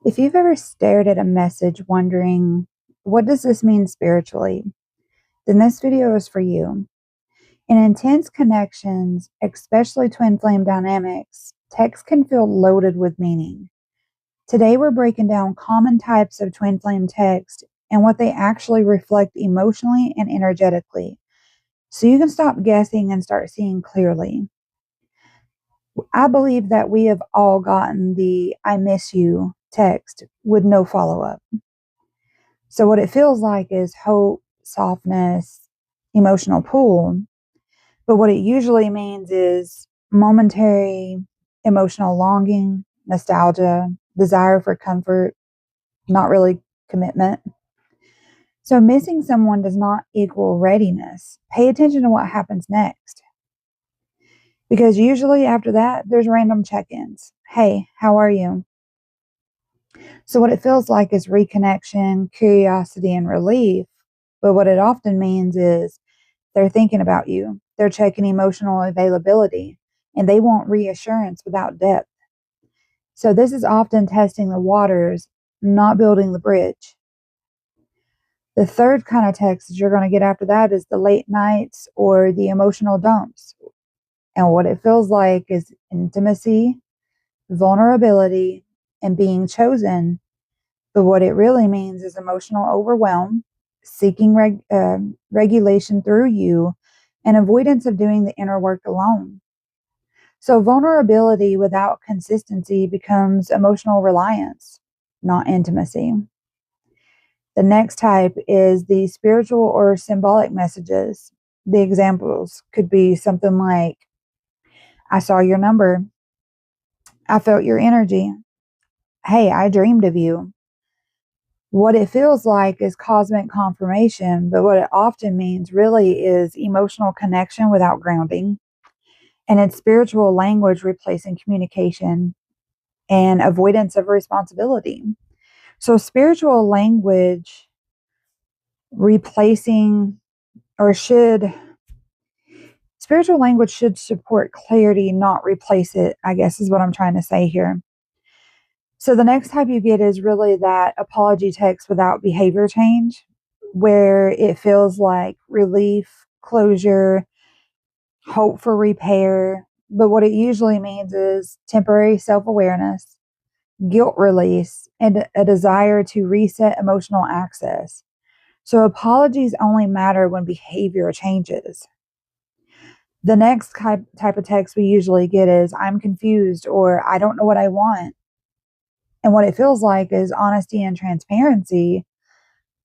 If you've ever stared at a message wondering, what does this mean spiritually? Then this video is for you. In intense connections, especially twin flame dynamics, text can feel loaded with meaning. Today we're breaking down common types of twin flame text and what they actually reflect emotionally and energetically, so you can stop guessing and start seeing clearly. I believe that we have all gotten the "I miss you" text with no follow up. So, what it feels like is hope, softness, emotional pull. But what it usually means is momentary emotional longing, nostalgia, desire for comfort, not really commitment. So, missing someone does not equal readiness. Pay attention to what happens next. Because usually after that, there's random check ins. Hey, how are you? So, what it feels like is reconnection, curiosity, and relief. But what it often means is they're thinking about you, they're checking emotional availability, and they want reassurance without depth. So, this is often testing the waters, not building the bridge. The third kind of text that you're going to get after that is the late nights or the emotional dumps. And what it feels like is intimacy, vulnerability, and being chosen. But what it really means is emotional overwhelm, seeking regulation through you, and avoidance of doing the inner work alone. So, vulnerability without consistency becomes emotional reliance, not intimacy. The next type is the spiritual or symbolic messages. The examples could be something like, I saw your number. I felt your energy. Hey, I dreamed of you. What it feels like is cosmic confirmation, but what it often means really is emotional connection without grounding. And it's spiritual language replacing communication and avoidance of responsibility. So, spiritual language replacing or should spiritual language should support clarity, not replace it, I guess is what I'm trying to say here. So the next type you get is really that apology text without behavior change, where it feels like relief, closure, hope for repair. But what it usually means is temporary self awareness, guilt release, and a desire to reset emotional access. So apologies only matter when behavior changes. The next type of text we usually get is I'm confused or I don't know what I want. And what it feels like is honesty and transparency.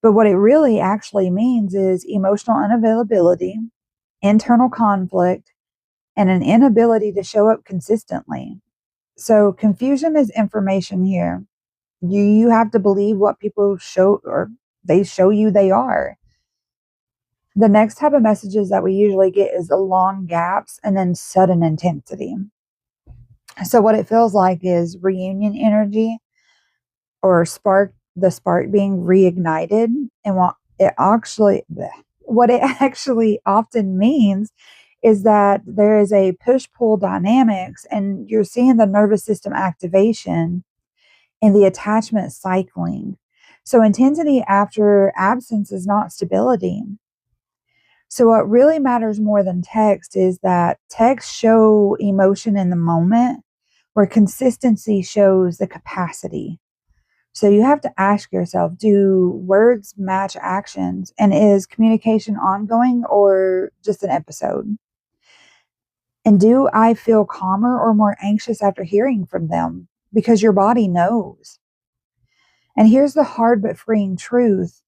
But what it really actually means is emotional unavailability, internal conflict, and an inability to show up consistently. So confusion is information here. You have to believe what people show or they show you they are. The next type of messages that we usually get is the long gaps and then sudden intensity. So what it feels like is reunion energy or the spark being reignited. And what it actually often means is that there is a push pull dynamics and you're seeing the nervous system activation and the attachment cycling. So intensity after absence is not stability. So what really matters more than text is that text show emotion in the moment, where consistency shows the capacity. So you have to ask yourself, do words match actions? And is communication ongoing or just an episode? And do I feel calmer or more anxious after hearing from them? Because your body knows. And here's the hard but freeing truth.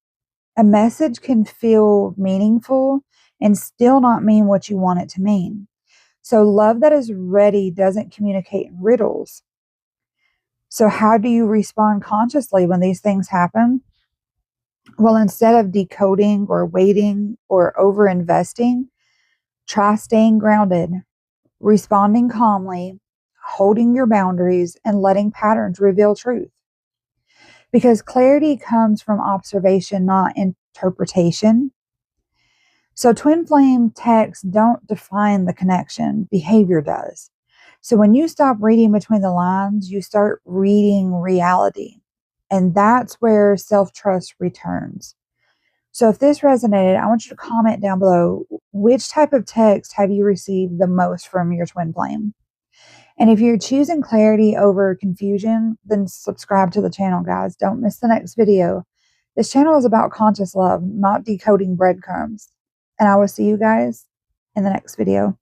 A message can feel meaningful and still not mean what you want it to mean. So love that is ready doesn't communicate in riddles. So how do you respond consciously when these things happen? Well, instead of decoding or waiting or over investing, try staying grounded, responding calmly, holding your boundaries, and letting patterns reveal truth. Because clarity comes from observation, not interpretation. So twin flame texts don't define the connection, behavior does. So when you stop reading between the lines, you start reading reality. And that's where self-trust returns. So if this resonated, I want you to comment down below, which type of text have you received the most from your twin flame? And if you're choosing clarity over confusion, then subscribe to the channel, guys. Don't miss the next video. This channel is about conscious love, not decoding breadcrumbs. And I will see you guys in the next video.